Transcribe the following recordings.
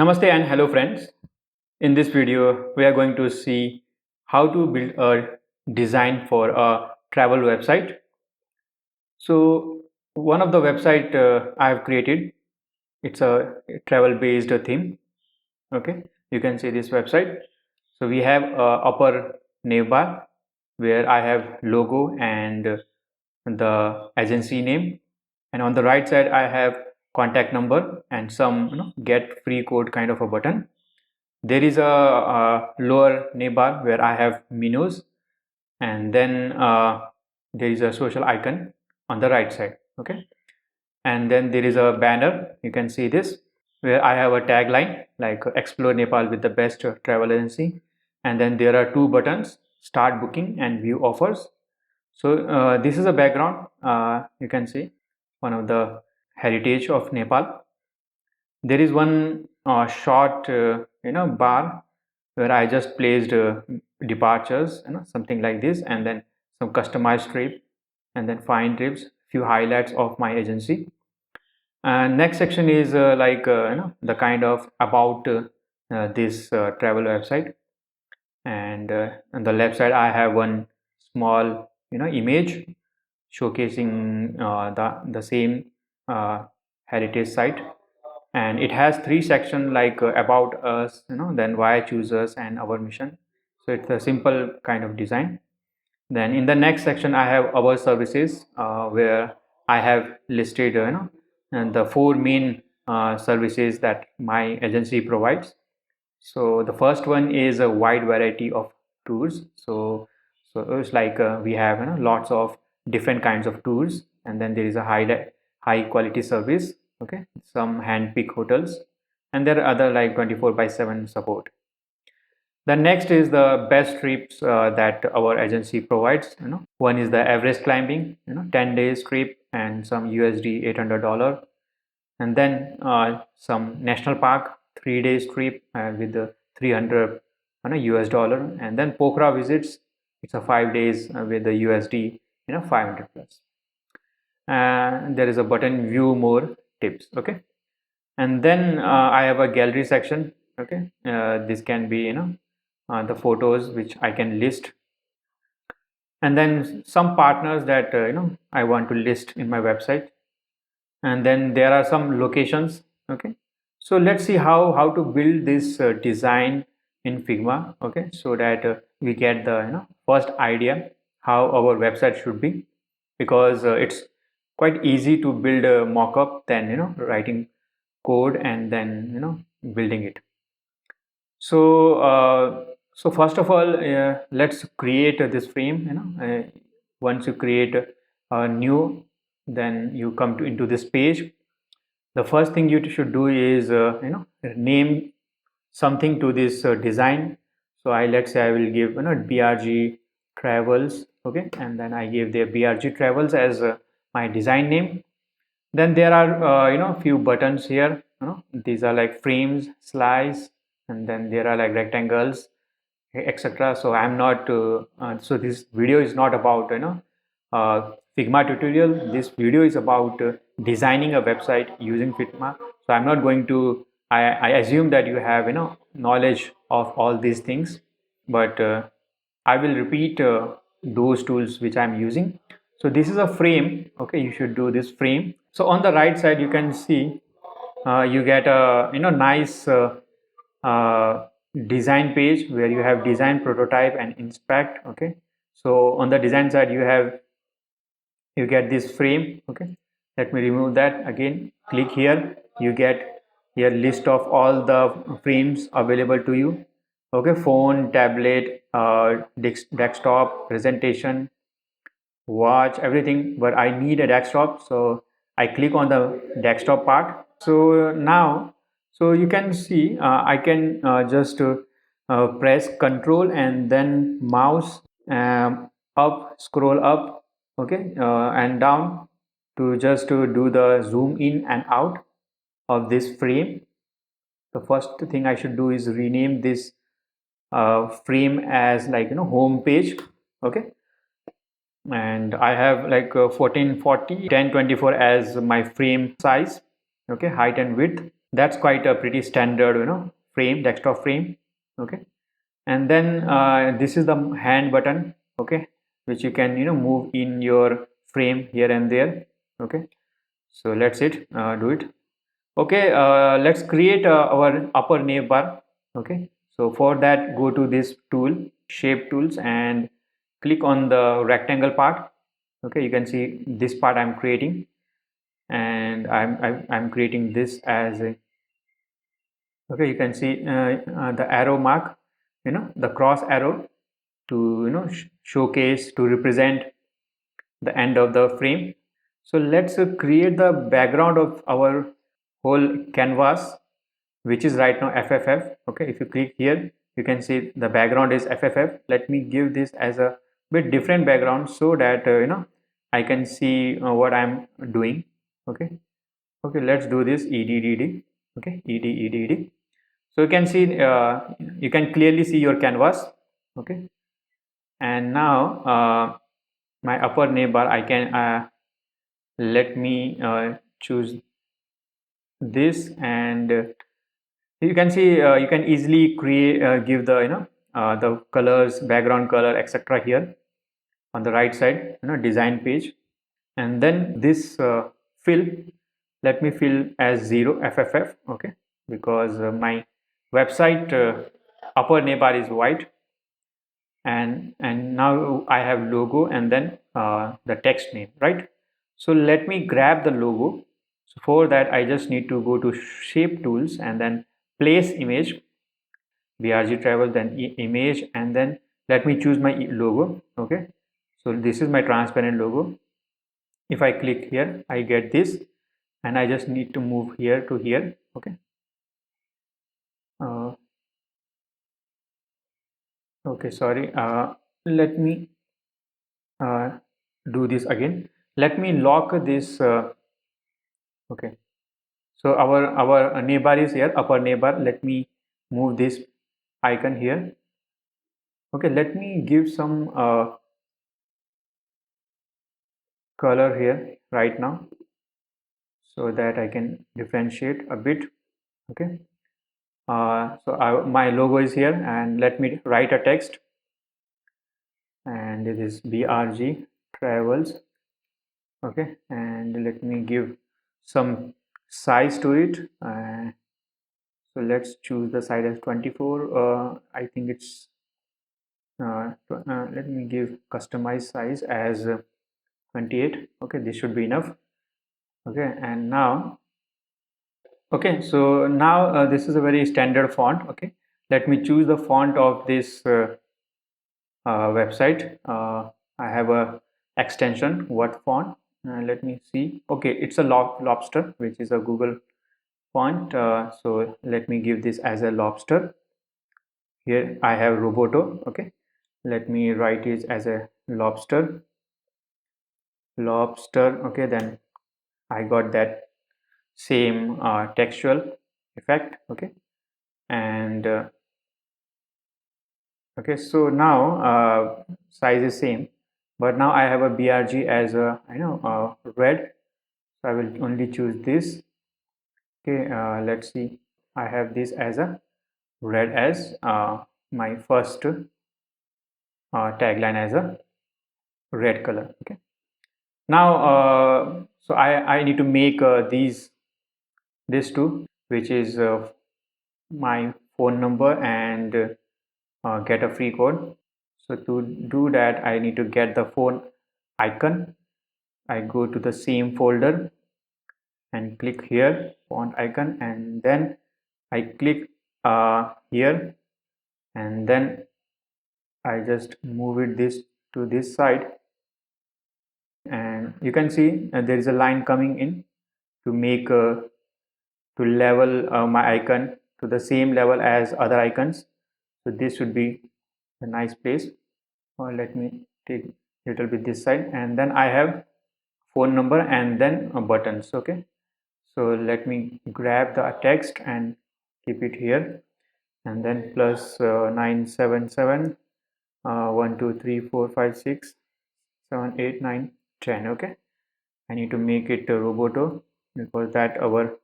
Namaste and hello friends. In this video, we are going to see how to build a design for a travel website. So one of the website I have created, it's a travel based theme. Okay, you can see this website. So we have a upper navbar where I have logo and the agency name, and on the right side I have contact number and some get free code kind of a button. There is a lower navbar where I have menus, and then there is a social icon on the right side. Okay, and then there is a banner. You can see this where I have a tagline like explore Nepal with the best travel agency, and then there are two buttons: start booking and view offers. So this is a background. You can see one of the heritage of Nepal. There is one short bar where I just placed departures, something like this, and then some customized trip, and then find trips, few highlights of my agency. And next section is the kind of about this travel website, and on the left side I have one small image showcasing the same heritage site, and it has three sections like about us, then why choose us and our mission. So it's a simple kind of design. Then in the next section I have our services, where I have listed and the four main services that my agency provides. So the first one is a wide variety of tours. So it's like we have lots of different kinds of tours, and then there is a high quality service. Okay, some hand pick hotels, and there are other like 24/7 support. The next is the best trips that our agency provides. One is the Everest climbing, 10 days trip and some USD $800, and then some national park 3 days trip with the 300 US dollar, and then Pokhara visits. It's a 5 days with the USD 500 plus. And there is a button view more tips. Okay, and then I have a gallery section. Okay, this can be the photos which I can list, and then some partners that I want to list in my website, and then there are some locations. Okay, so let's see how to build this design in Figma. Okay, so that we get the first idea how our website should be, because it's quite easy to build a mock-up than writing code and then building it. So so first of all, let's create this frame. Once you create a new, then you come to into this page. The first thing you should do is name something to this design. So I, let's say I will give BRG travels. Okay, and then I give the BRG travels as my design name. Then there are few buttons here. These are like frames, slice, and then there are like rectangles, etc. So I'm not so this video is not about Figma tutorial. This video is about designing a website using Figma. So I'm not going to, I assume that you have knowledge of all these things, but I will repeat those tools which I'm using. So this is a frame. Okay, you should do this frame. So on the right side you can see you get a nice design page where you have design, prototype and inspect. Okay, so on the design side you get this frame. Okay, let me remove that again. Click here, you get here list of all the frames available to you. Okay, phone, tablet, desktop, presentation, watch, everything, but I need a desktop, so I click on the desktop part. So now, so you can see I can just press control and then mouse up, scroll up. Okay, and down to just to do the zoom in and out of this frame. The first thing I should do is rename this frame as like home page. Okay, and I have like 1440 1024 as my frame size. Okay, height and width. That's quite a pretty standard, frame, desktop frame. Okay, and then this is the hand button. Okay, which you can move in your frame here and there. Okay, so let's do it. Okay, let's create our upper navbar. Okay, so for that, go to this tool, shape tools, and click on the rectangle part. Okay, you can see this part I'm creating, and I'm creating this as a, okay, you can see the arrow mark, the cross arrow to showcase, to represent the end of the frame. So let's create the background of our whole canvas, which is right now FFF. Okay, if you click here, you can see the background is FFF. Let me give this as a bit different background so that I can see what I'm doing. Okay, okay, let's do this EDDD. Okay, EDEDD. So you can see, you can clearly see your canvas. Okay, and now my upper navbar, I can let me choose this, and you can see you can easily create, give the the colors, background color, etc. here on the right side, design page. And then this fill, let me fill as 0 FFF. Okay, because my website upper navbar is white, and now I have logo and then the text name, right? So let me grab the logo. So for that, I just need to go to shape tools and then place image, brg travel, then image, and then let me choose my logo. Okay, so this is my transparent logo. If I click here, I get this, and I just need to move here to here. Okay, uh, okay, sorry, let me uh, do this again. Let me lock this. Okay, so our navbar is here, upper navbar. Let me move this icon here. Okay, let me give some color here right now so that I can differentiate a bit. Okay, my logo is here, and let me write a text, and it is BRG travels. Okay, and let me give some size to it. So let's choose the size as 24. I think it's let me give customized size as 28. Okay, this should be enough. Okay, and now, okay, so now this is a very standard font. Okay, let me choose the font of this website. I have a extension, what font, let me see. Okay, it's a lobster, which is a Google font. So let me give this as a lobster. Here I have Roboto. Okay, let me write it as a lobster. Okay, then I got that same textual effect. Okay, and okay, so now size is same, but now I have a BRG as a red, so I will only choose this. Okay, let's see, I have this as a red as my first tagline as a red color. Okay, now so I need to make these two, which is my phone number and get a free code. So to do that, I need to get the phone icon. I go to the same folder and click here, font icon, and then I click here, and then I just move it this to this side, and you can see there is a line coming in to make to level my icon to the same level as other icons. So this should be a nice place. Or let me take a little bit this side, and then I have phone number and then buttons. Okay, so let me grab the text and keep it here, and then plus 977 1 2 3 4 5 6 7 8 9 10. Okay, I need to make it Roboto because that our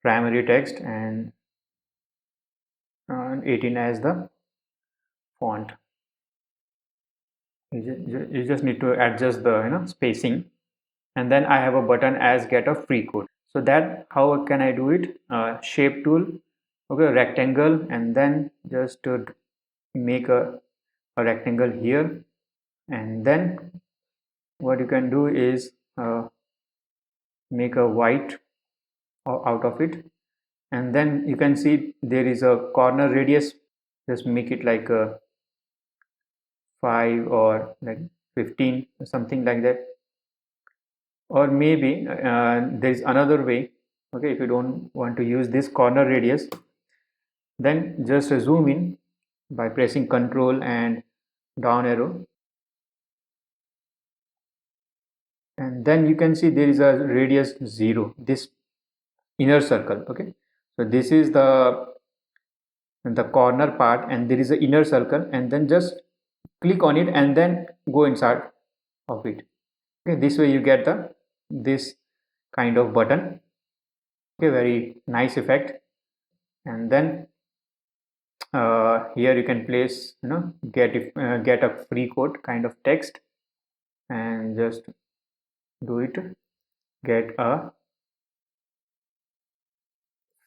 primary text and 18 as the font. You just need to adjust the spacing, and then I have a button as get a free code. So that how can I do it? Shape tool, okay, rectangle, and then just to make a rectangle here, and then what you can do is make a white out of it, and then you can see there is a corner radius. Just make it like a 5 or like 15 or something like that, or maybe there is another way. Okay, if you don't want to use this corner radius, then just zoom in by pressing Ctrl and down arrow, and then you can see there is a radius 0, this inner circle. Okay, so this is the corner part, and there is an inner circle, and then just click on it and then go inside of it. Okay, this way you get this kind of button. Okay, very nice effect. And then here you can place get a free code kind of text, and just do it, get a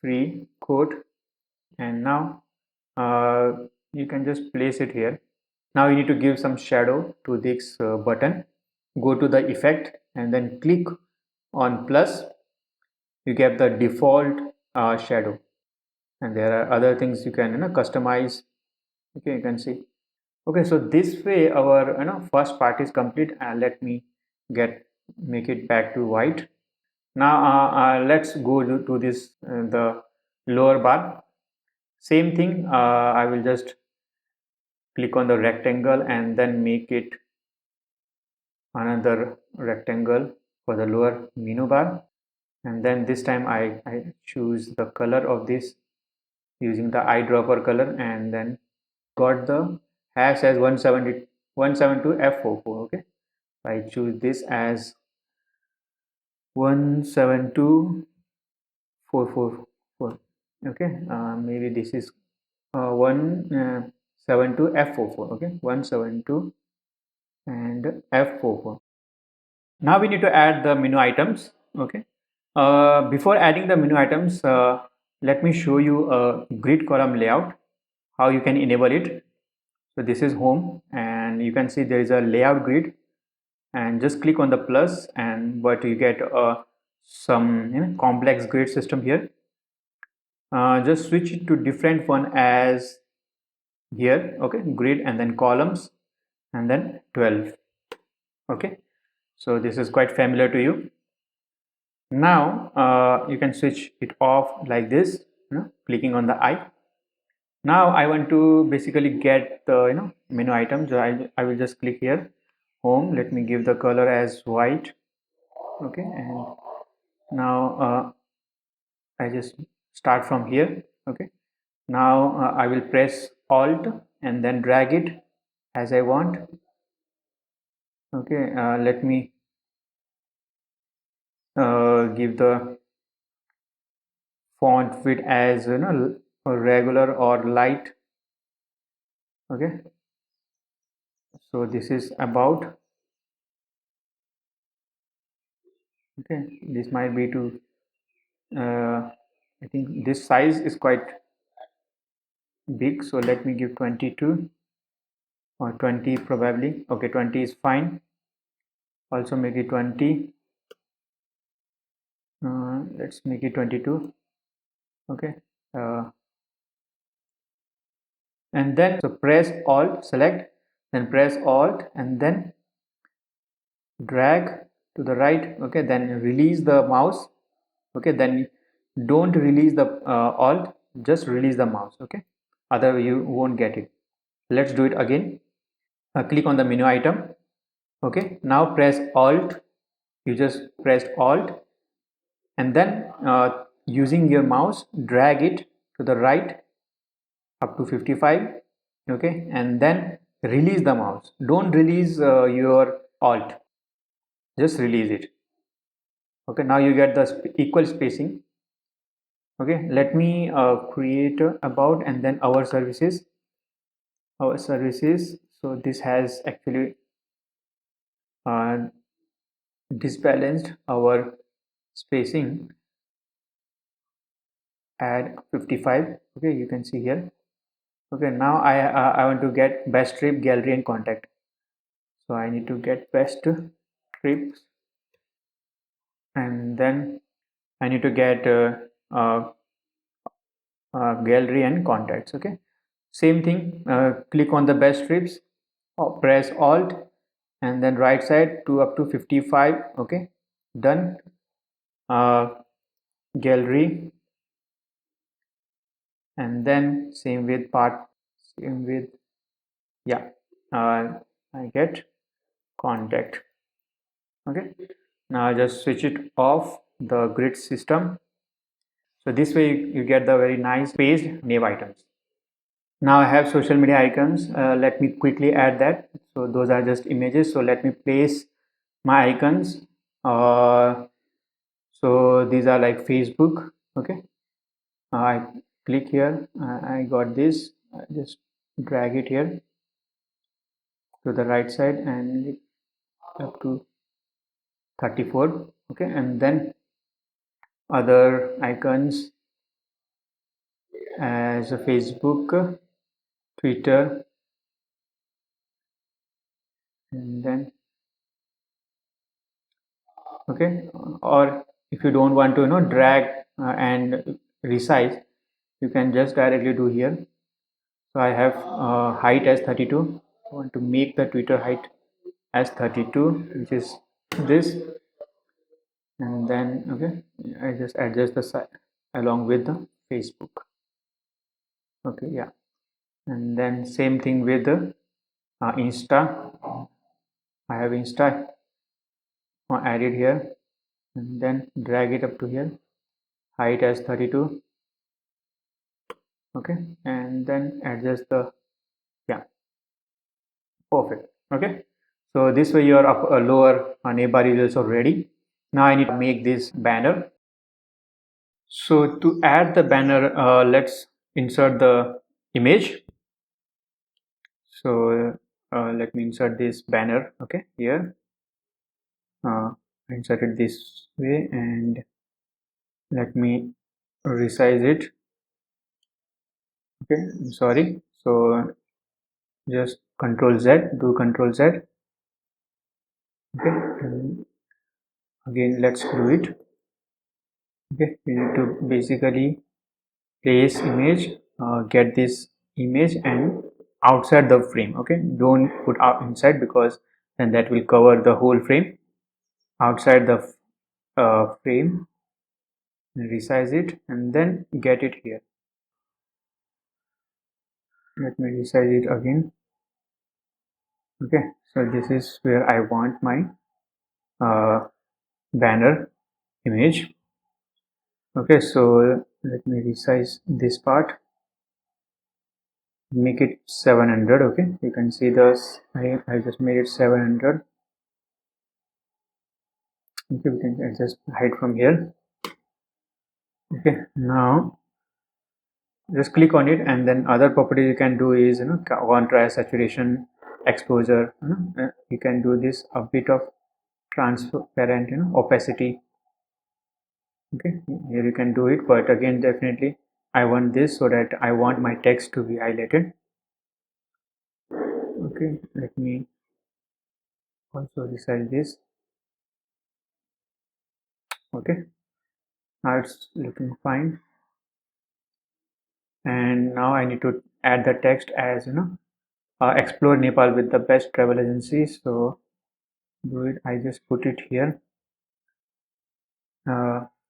free code, and now you can just place it here. Now you need to give some shadow to this button. Go to the effect and then click on plus. You get the default shadow, and there are other things you can customize. Okay, you can see. Okay, so this way our first part is complete. Let me make it back to white. Now let's go to this the lower bar. Same thing, I will just click on the rectangle and then make it another rectangle for the lower menu bar, and then this time I choose the color of this using the eyedropper color, and then got the hash as 172 F44. Okay, I choose this as 172444. Okay, maybe this is 172 F44. Okay, 172 and F44. Now we need to add the menu items. Okay, before adding the menu items, let me show you a grid column layout, how you can enable it. So this is home, and you can see there is a layout grid, and just click on the plus, and what you get some complex grid system here. Just switch it to different one as here. Okay, grid and then columns and then 12. Okay, so this is quite familiar to you. Now you can switch it off like this, clicking on the eye. Now I want to basically get the menu items. So I will just click here, home. Let me give the color as white. Okay, and now I just start from here. Okay, now I will press alt and then drag it as I want. Okay, let me give the font width as regular or light. Okay, so this is about. Okay, this might be to I think this size is quite big, so let me give 22 or 20 probably. Okay, 20 is fine. Also make it 20. Let's make it 22. Okay, and then so press alt, select, then press alt and then drag to the right. Okay, then release the mouse. Okay, then don't release the alt, just release the mouse. Okay, otherwise you won't get it. Let's do it again. Click on the menu item. Okay, now press alt. You just pressed alt, and then using your mouse drag it to the right up to 55. Okay, and then release the mouse. Don't release your alt, just release it. Okay, now you get the equal spacing. Okay, let me create about and then our services. So this has actually uh, disbalanced our spacing at 55. Okay, you can see here. Okay, now I want to get best trip, gallery and contact. So I need to get best trips, and then I need to get uh, gallery and contacts. Okay, same thing, click on the best trips, press alt and then right side to up to 55. Okay, done. uh, Gallery, and then same with part, same with, yeah, I get contact. Okay, now I just switch it off the grid system. So this way you get the very nice paged nav items. Now I have social media icons. Let me quickly add that. So those are just images. So let me place my icons. So these are like Facebook. Okay, I click here. I got this. I just drag it here to the right side and up to 34. Okay, and then other icons as a Facebook, Twitter, and then, okay, or if you don't want to drag and resize, you can just directly do here. So I have height as 32. I want to make the Twitter height as 32, which is this, and then okay, I just adjust the size along with the Facebook. Okay, yeah, and then same thing with the Insta. I have Insta added here, and then drag it up to here, height as 32. Okay, and then adjust the, yeah, perfect. Okay, so this way your lower neighbor is also ready. Now I need to make this banner. So to add the banner, let's insert the image. So let me insert this banner. Okay, here insert it this way, and let me resize it. Okay, sorry. So just Control Z, do Control Z. Okay, and again let's do it. Okay, we need to basically place image, get this image and outside the frame. Okay, don't put out inside, because then that will cover the whole frame. Outside the frame, resize it and then get it here. Let me resize it again. Okay, so this is where I want my banner image. Okay, so let me resize this part, make it 700. Okay, you can see this. I just made it 700. Okay, we can adjust height from here. Okay, now just click on it, and then other properties you can do is contrast, saturation, exposure. You can do this, a bit of transparent, opacity. Okay, here you can do it, but again definitely I want this, so that I want my text to be highlighted. Okay, let me also resize this. Okay, now it's looking fine, and now I need to add the text as explore Nepal with the best travel agencies. So do it, I just put it here,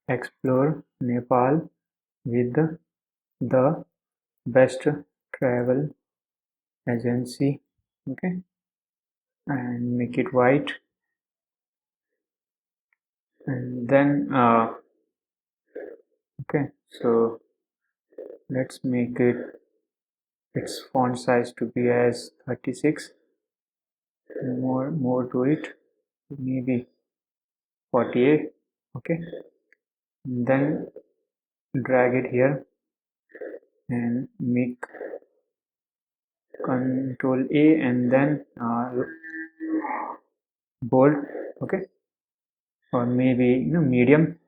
explore Nepal with the best travel agency. Okay, and make it white, and then okay, so let's make it its font size to be as 36. More to it, maybe 48. Okay, and then drag it here and make Control A and then bold, okay, or maybe medium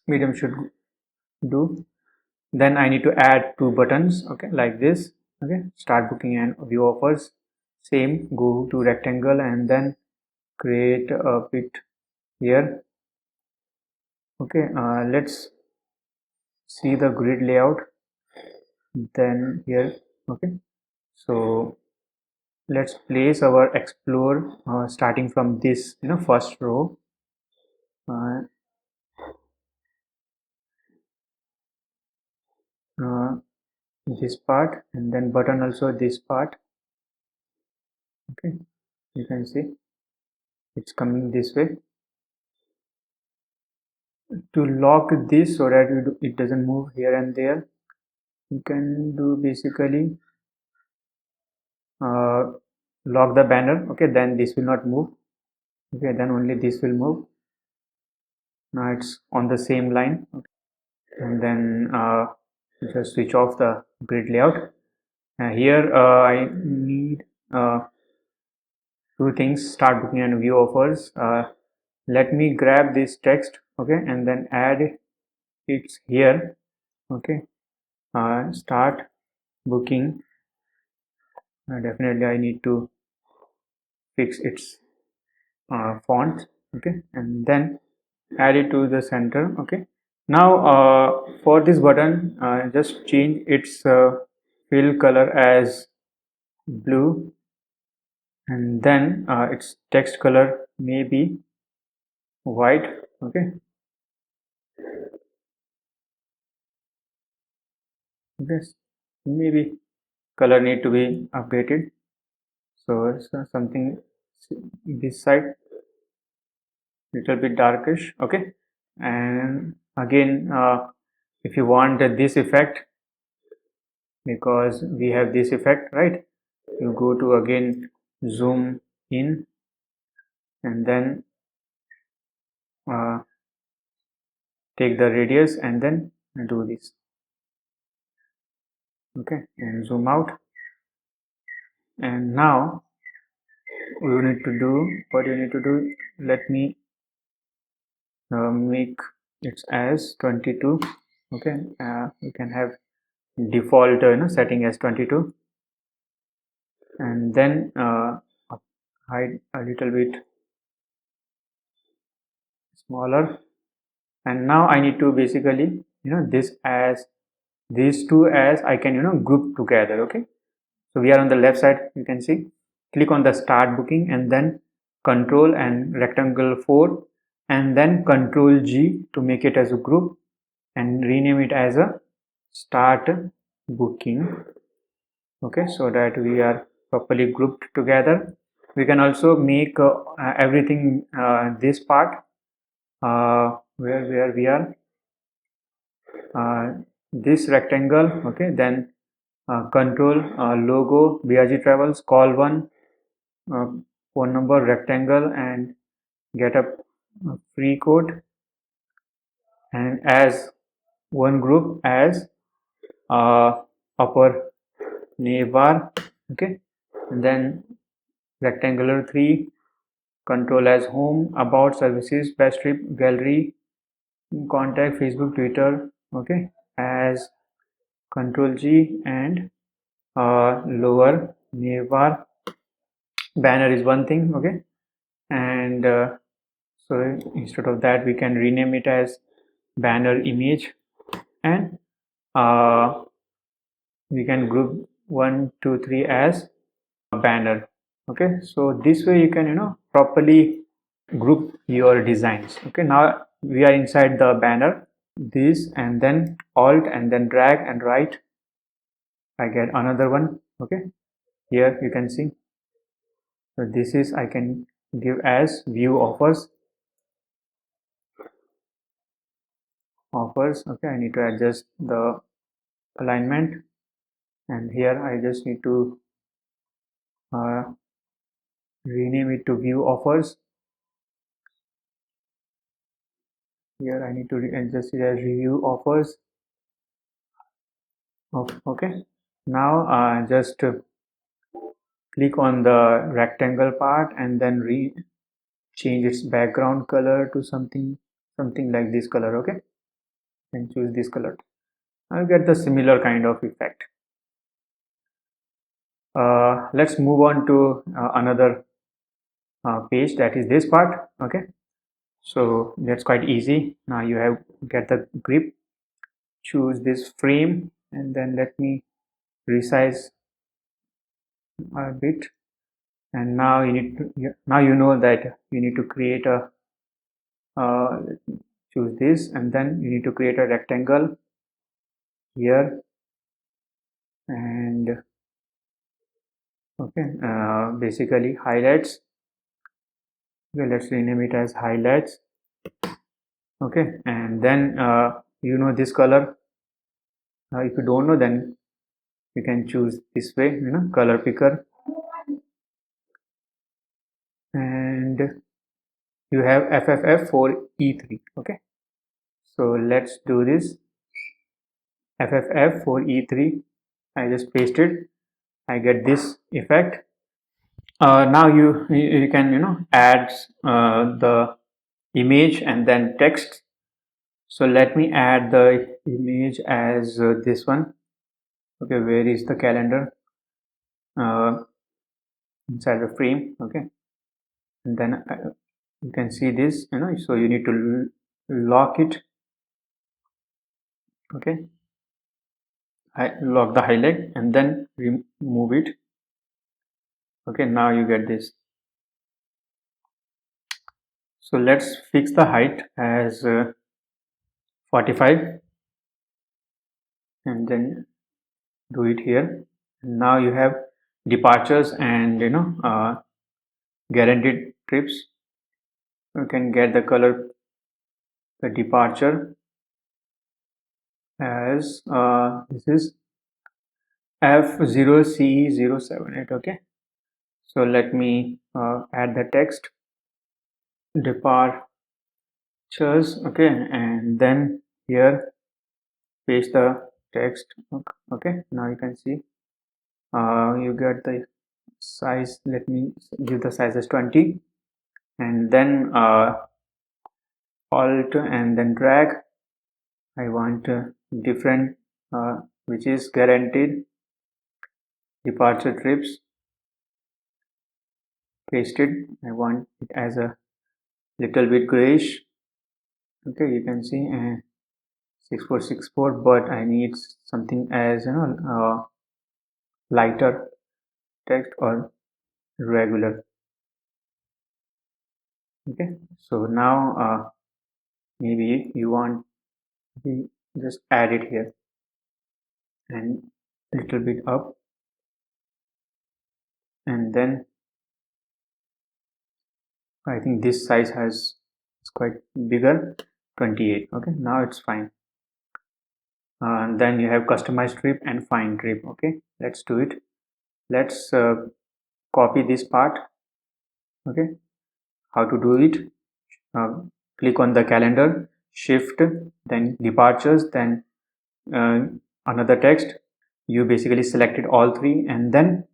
should do. Then I need to add two buttons, okay, like this, okay, start booking and view offers. Same, go to rectangle and then create a bit here, okay. Let's see the grid layout then here, okay. So let's place our explore starting from this first row, uh, uh, this part, and then button also this part, okay. You can see it's coming this way. To lock this so that it doesn't move here and there, you can do basically uh, lock the banner, okay, then this will not move, okay, then only this will move. Now it's on the same line, okay. And then just switch off the grid layout. Here I need two things: start booking and view offers. Let me grab this text, okay, and then add it here, okay. Start booking, definitely I need to fix its font, okay, and then add it to the center, okay. Now for this button, just change its fill color as blue, and then its text color may be white, okay. Yes, maybe color need to be updated, so it's something this side little bit darkish, okay. And again, if you want this effect, because we have this effect, right, you go to again zoom in and then take the radius and then do this, okay, and zoom out. And now you need to do what you need to do. Let me make it as 22, okay. You can have default setting as 22, and then hide a little bit smaller. And now I need to basically this as these two as I can group together, okay. So we are on the left side, you can see, click on the start booking and then control and rectangle 4 and then control G to make it as a group and rename it as a start booking, okay, so that we are properly grouped together. We can also make everything this part where we are this rectangle, okay, then control logo BRG travels, call one, uh, phone number, rectangle, and get a free code, and as one group as upper navbar, okay. And then rectangular 3, control as home, about, services, best trip, gallery, contact, Facebook, Twitter, okay, as control G, and lower navbar banner is one thing, okay. And so instead of that we can rename it as banner image, and uh, we can group 1 2 3 as banner, okay. So this way you can properly group your designs, okay. Now we are inside the banner, this, and then alt and then drag and right, I get another one, okay. Here you can see, so this is I can give as view offers, okay. I need to adjust the alignment, and here I just need to uh, rename it to view offers, here I need to adjust it as review offers. Okay, now just click on the rectangle part and then change its background color to something like this color. Okay, and choose this color. I'll get the similar kind of effect. Let's move on to another page, that is this part. Okay, so that's quite easy. Now you have get the grip, choose this frame, and then let me resize a bit. And now you need to, now you know that you need to create a choose this, and then you need to create a rectangle here. And okay, basically highlights. Okay, let's rename it as highlights. Okay, and then you know this color. If you don't know, then you can choose this way, color picker, and you have FFF for E3. Okay, so let's do this. FFF for E3. I just pasted. I get this effect. Now you can add the image and then text. So let me add the image as this one. Okay, where is the calendar? Inside the frame. Okay, and then you can see this. So you need to lock it. Okay, I lock the highlight and then remove it. Okay, now you get this. So let's fix the height as 45 and then do it here. Now you have departures and guaranteed trips. You can get the color, the departure as this is F0CE078. Okay, so let me add the text, departures. Okay, and then here paste the text. Okay, now you can see you get the size. Let me give the size as 20, and then alt and then drag. I want different which is guaranteed departure trips, pasted. I want it as a little bit grayish. Okay, you can see 6464, but I need something as lighter text or regular. Okay, so now maybe you want to just add it here and little bit up, and then I think this size is quite bigger, 28. Okay, now it's fine. And then you have customized trip and find trip. Okay, let's do it. Let's copy this part. Okay, how to do it? Click on the calendar, shift, then departures, then another text. You basically selected all three and then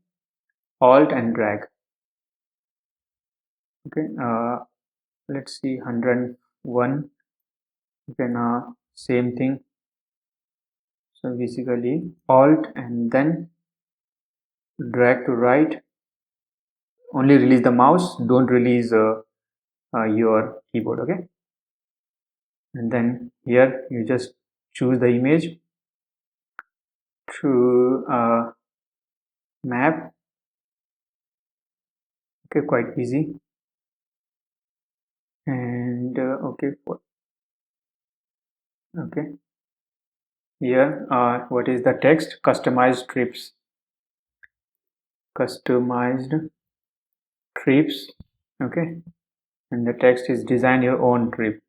alt and drag. Okay, let's see 101. Okay, now same thing. So basically alt and then drag to right. Only release the mouse, don't release your keyboard. Okay, and then here you just choose the image to map. Okay, quite easy. And okay, here what is the text? Customized trips. Okay, and the text is design your own trip.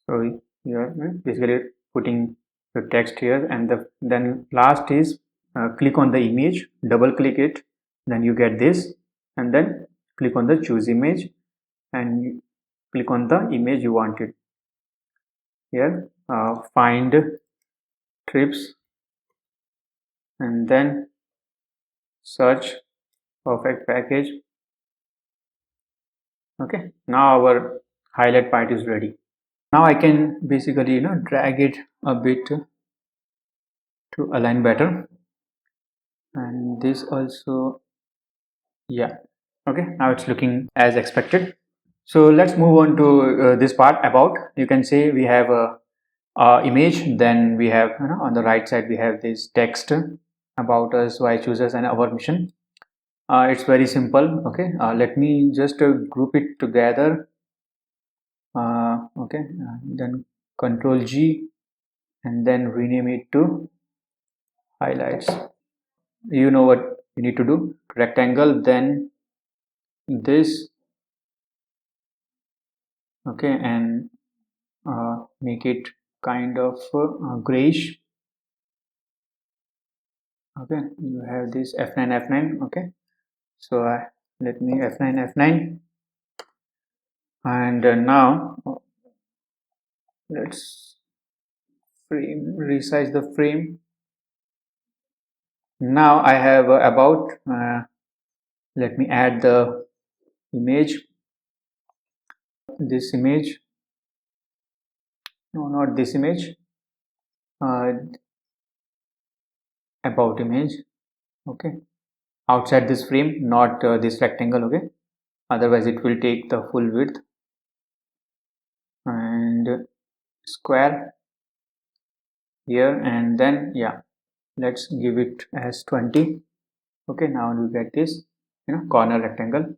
So you're basically putting the text here, and then last is click on the image, double click it, then you get this, and then click on the choose image and click on the image you wanted. here, find trips, and then search perfect package. Okay, now our highlight part is ready. Now I can basically drag it a bit to align better, and this also, yeah. Okay, now it's looking as expected. So let's move on to this part. About, you can say we have a image, then we have, on the right side we have this text about us, why choose us, and our mission. It's very simple. Okay, let me just group it together. Okay, then Control G, and then rename it to highlights. You know what you need to do: rectangle, then this. Okay, and make it kind of grayish. Okay, you have this F9 F9. Okay, so let me F9 F9, and now let's resize the frame. Now I have about, let me add the image, this image, no, not this image, uh, about image. Okay, outside this frame, not this rectangle. Okay, otherwise it will take the full width. And square here, and then yeah, let's give it as 20. Okay, now you get this corner rectangle.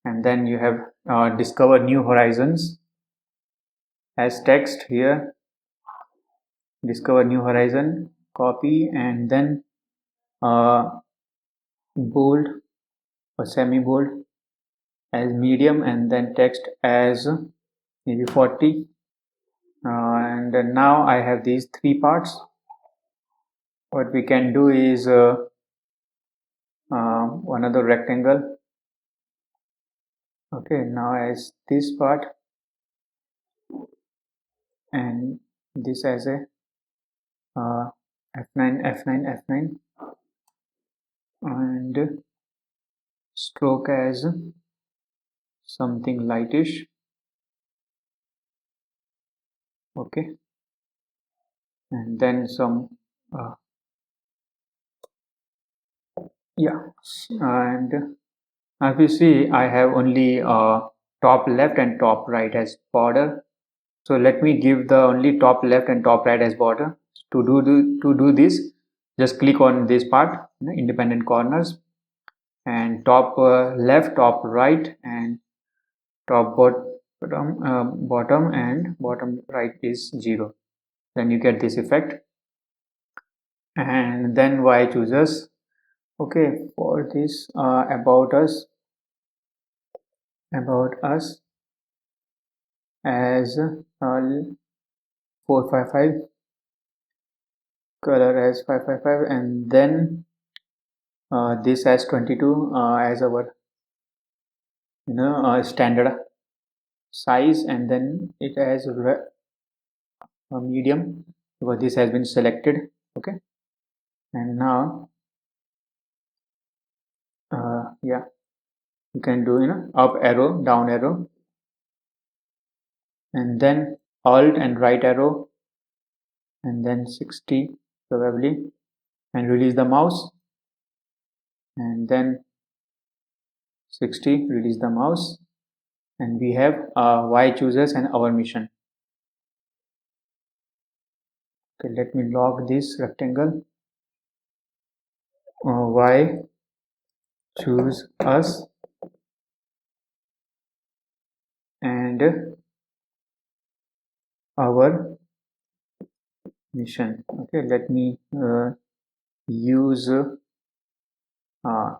And then you have discover new horizons as text here. Discover new horizon, copy, and then bold or semi bold as medium, and then text as maybe 40. And now I have these three parts. What we can do is another rectangle. Okay, now as this part, and this as a F9 F9 F9, and stroke as something lightish. Okay, and then some yeah, and as you see, I have only top left and top right as border. So let me give the only top left and top right as border. To do this, just click on this part, independent corners, and top left, top right, and top bottom and bottom right is 0. Then you get this effect. And then why chooses. Okay, for this about us as 455, color as 555, and then this as 22 as our standard size, and then it has medium because this has been selected. Okay, and now yeah, you can do up arrow, down arrow, and then alt and right arrow, and then 60 probably, and release the mouse, and then 60, release the mouse, and we have why chooses and our mission. Okay, let me log this rectangle. Why choose us and our mission. Okay, let me use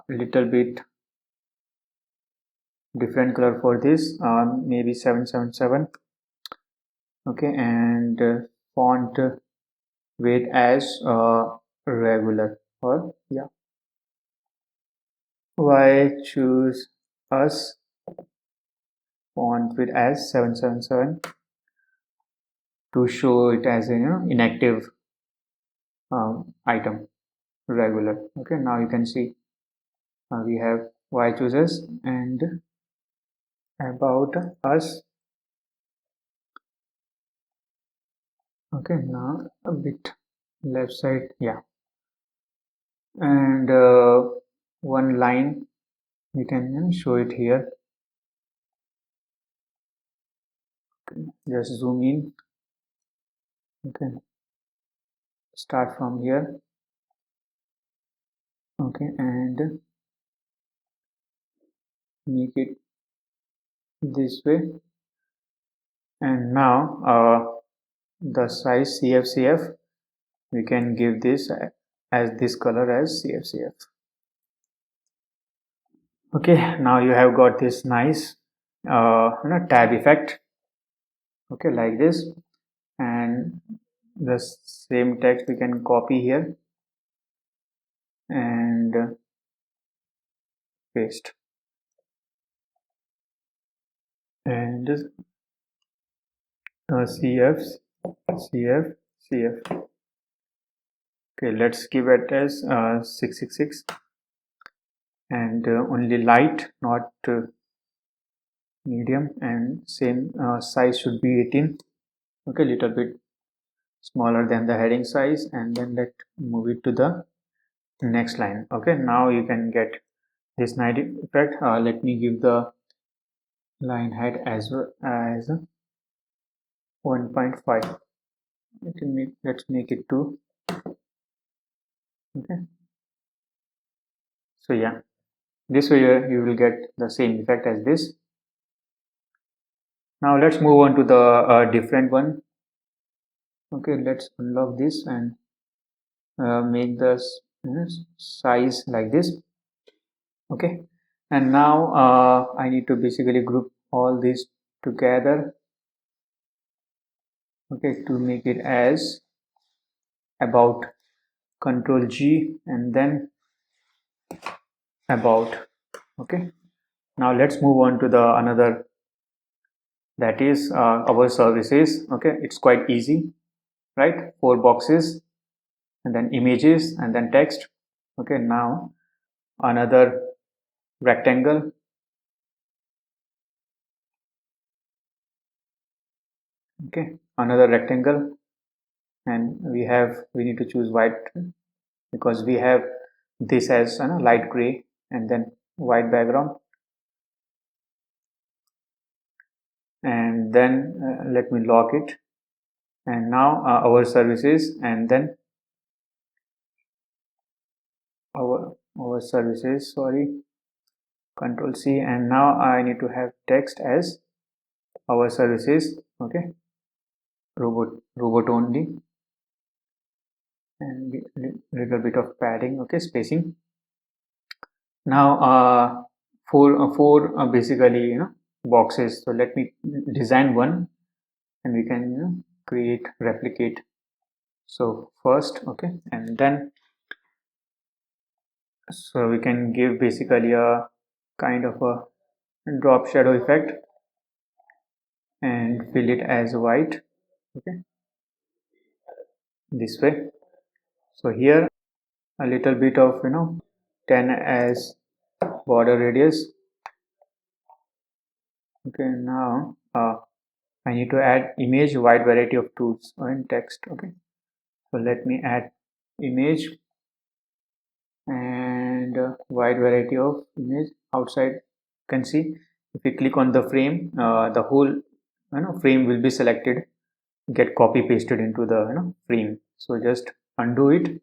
little bit different color for this, maybe 777. Okay, and font weight as regular, or yeah, why choose us, font width as 777, to show it as a inactive item, regular. Okay, now you can see we have why chooses and about us. Okay, now a bit left side, yeah, and one line you can show it here. Just zoom in. Okay, start from here. Okay, and make it this way. And now the size CFCF, we can give this as this color as CFCF. Okay, now you have got this nice tab effect. Okay, like this, and the same text we can copy here and paste, and CF CF CF. Okay, let's give it as 666 and only light, not medium, and same size should be 18. Okay, little bit smaller than the heading size, and then let's move it to the next line. Okay, now you can get this night effect. Let me give the line height as well as 1.5. Let's make it 2. Okay, so yeah, this way you will get the same effect as this. Now let's move on to the different one. Okay, let's unlock this and make the size like this. Okay, and now I need to basically group all these together. Okay, to make it as about, Control G and then about. Okay, now let's move on to the another, that is our services. Okay, it's quite easy, right? 4 boxes and then images and then text. Okay, now another rectangle. Okay, another rectangle, and we need to choose white because we have this as light gray and then white background. And then let me lock it, and now our services, and then our services, sorry, Control C, and now I need to have text as our services. Okay, robot only, and little bit of padding. Okay, spacing. Now four basically boxes, so let me design one and we can create replicate. So first, okay, and then so we can give basically a kind of a drop shadow effect and fill it as white. Okay, this way. So here a little bit of 10 as border radius. Okay, now I need to add image, wide variety of tools and text. Okay, so let me add image and wide variety of image outside. You can see if we click on the frame, the whole frame will be selected, get copy pasted into the frame. So just undo it.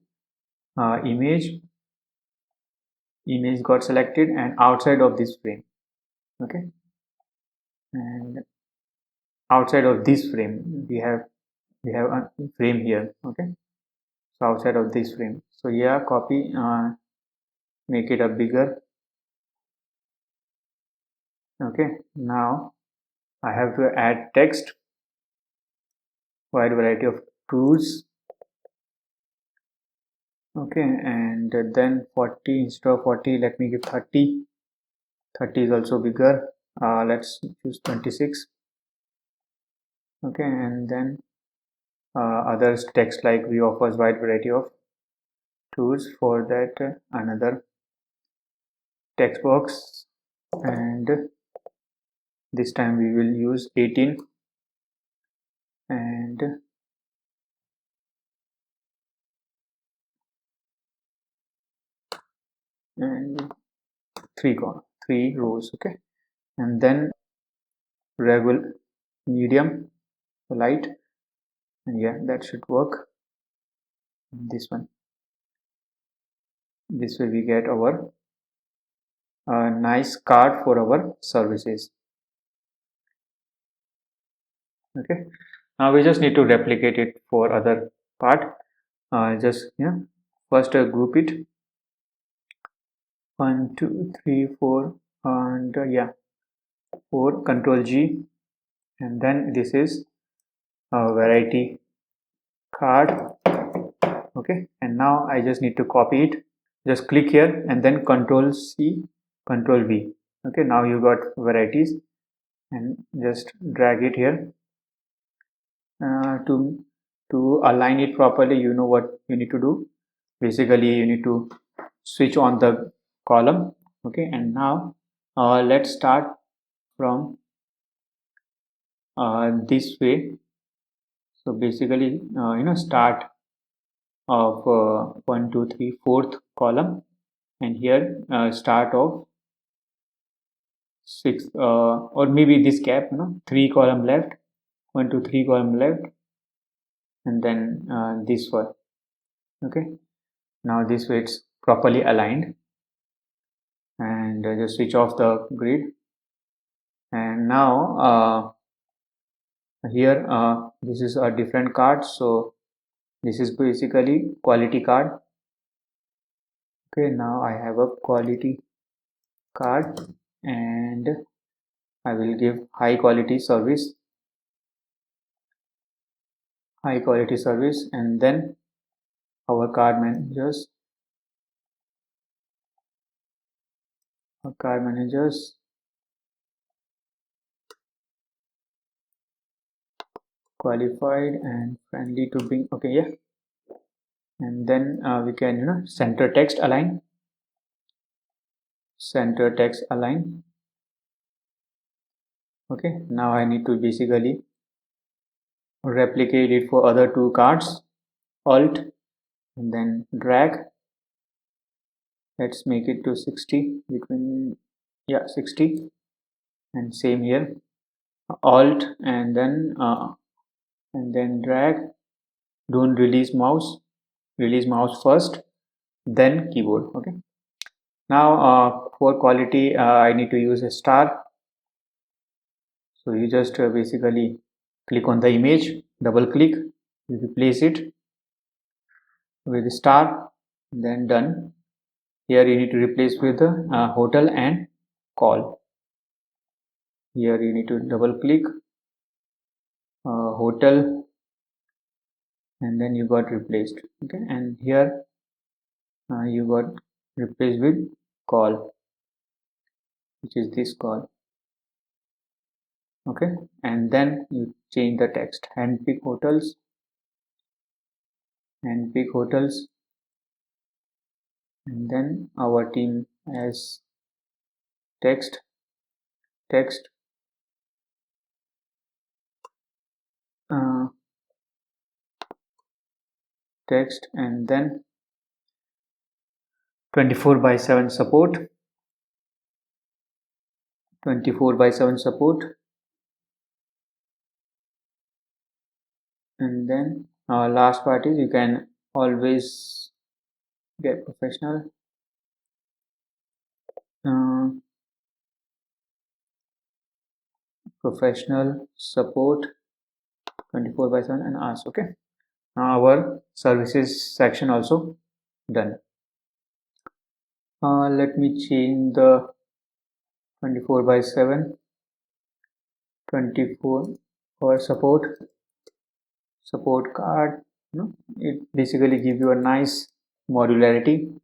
Image got selected and outside of this frame. Okay, and outside of this frame we have a frame here. Okay, so outside of this frame, so yeah, copy, make it a bigger. Okay, now I have to add text, wide variety of tools. Okay, and then 40 instead of 40, let me give 30. 30 is also bigger. Let's choose 26. Okay, and then other text like we offers wide variety of tools for that. Another text box, and this time we will use 18 and three rows. Okay, and then regular, medium, light, and yeah, that should work. This one, this way we get our nice card for our services. Okay, now we just need to replicate it for other part. Just yeah, first group it 1 2 3 4, and yeah, 4, control G, and then this is a variety card. Okay, and now I just need to copy it. Just click here and then control C, control V. Okay, now you got varieties, and just drag it here. To align it properly, you know what you need to do. Basically you need to switch on the column. Okay, and now let's start from this way. So basically start of 1 2 3 4th column, and here start of 6, or maybe this gap, 3 column left, 1 2 3 column left, and then this one. Okay, now this way it's properly aligned, and just switch off the grid. And now here this is a different card, so this is basically quality card. Okay, now I have a quality card, and I will give high quality service, and then our card managers, qualified and friendly to bring. Okay, yeah, and then we can center text align. Okay, now I need to basically replicate it for other two cards. Alt and then drag. Let's make it to 60, between 60, and same here. Alt and then drag. Don't release mouse. Release mouse first, then keyboard. Okay, now for quality I need to use a star. So you just basically click on the image, double click, you replace it with star, then done. Here you need to replace with hotel and call. Here you need to double click hotel, and then you got replaced. Okay, and here you got replaced with call, which is this call. Okay, and then you change the text, handpick hotels, and then our team has text, uh, and then 24/7 support, 24/7 support, and then last part is you can always get professional, support 24/7 and ask. Okay, now our services section also done. Let me change the 24/7 24 for support card. It basically give you a nice modularity,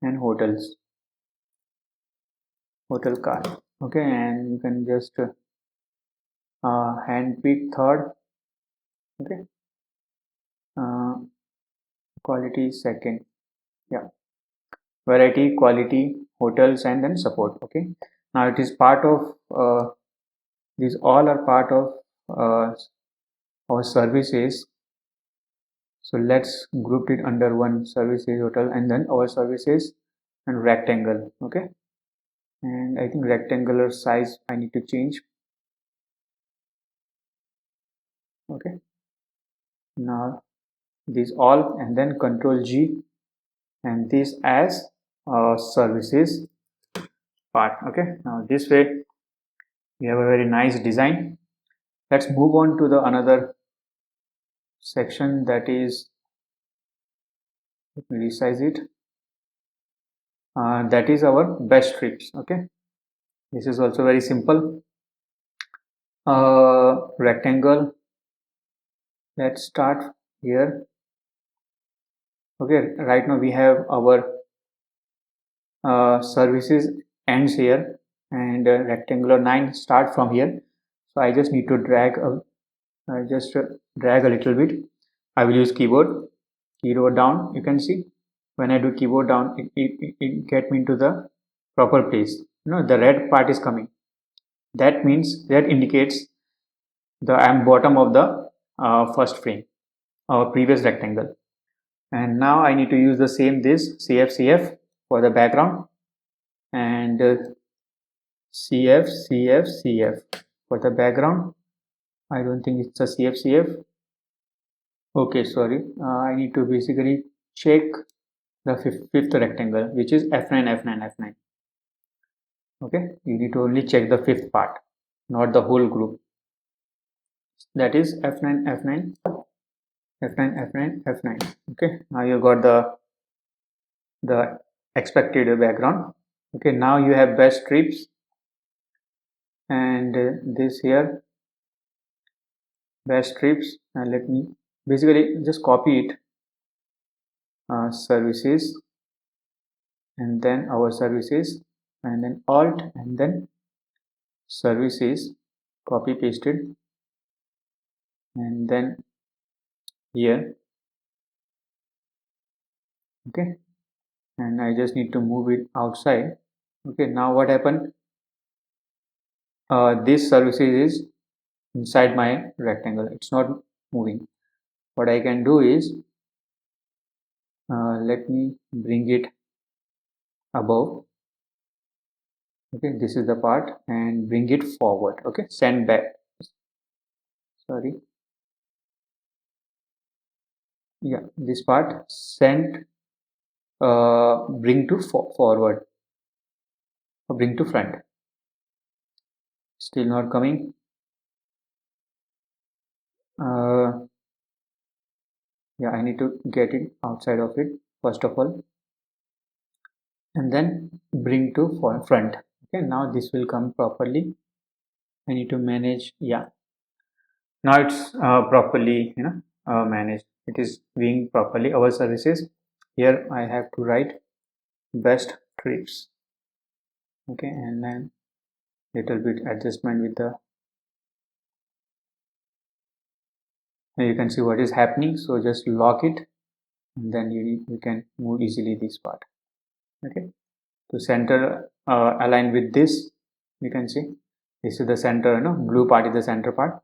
and hotel card. Okay, and you can just hand pick third, Okay, uh, quality second. Yeah, variety, quality, hotels, and then support. Okay, now it is part of these all are part of our services. So let's group it under one services hotel and then our services and rectangle. Okay, and I think rectangular size I need to change. Okay, now these all and then control G and this as services part. Okay, now this way we have a very nice design. Let's move on to the another section, that is, let me resize it. That is our best trips. Okay, this is also very simple. Rectangle, let's start here. Okay, right now we have our services ends here and rectangular 9 start from here. So I just need to drag a little bit. I will use keyboard down. You can see when I do keyboard down, it get me into the proper place. The red part is coming. That means that indicates the I'm bottom of the first frame, our previous rectangle. And now I need to use the same this CF for the background and CF for the background. I don't think it's a CF. Okay, sorry. I need to basically check the fifth rectangle, which is F9. Okay, you need to only check the fifth part, not the whole group. That is F9. Okay, now you got the expected background. Okay, now you have best trips and this here best trips, and let me basically just copy it, services and then our services and then alt and then services, copy pasted, and then here. Okay, and I just need to move it outside. Okay, now what happened, this services is inside my rectangle, it's not moving. What I can do is let me bring it above. Okay, this is the part and bring it forward. Okay, send back, sorry, yeah, this part send, bring to forward or bring to front. Still not coming. Yeah, I need to get it outside of it first of all and then bring to front. Okay, now this will come properly. I need to manage. Yeah, now it's properly managed. It is being properly our services. Here I have to write best trips. Okay, and then little bit adjustment with the, and you can see what is happening. So just lock it and then you can move easily this part. Okay, to center align with this, you can see this is the center, blue part is the center part.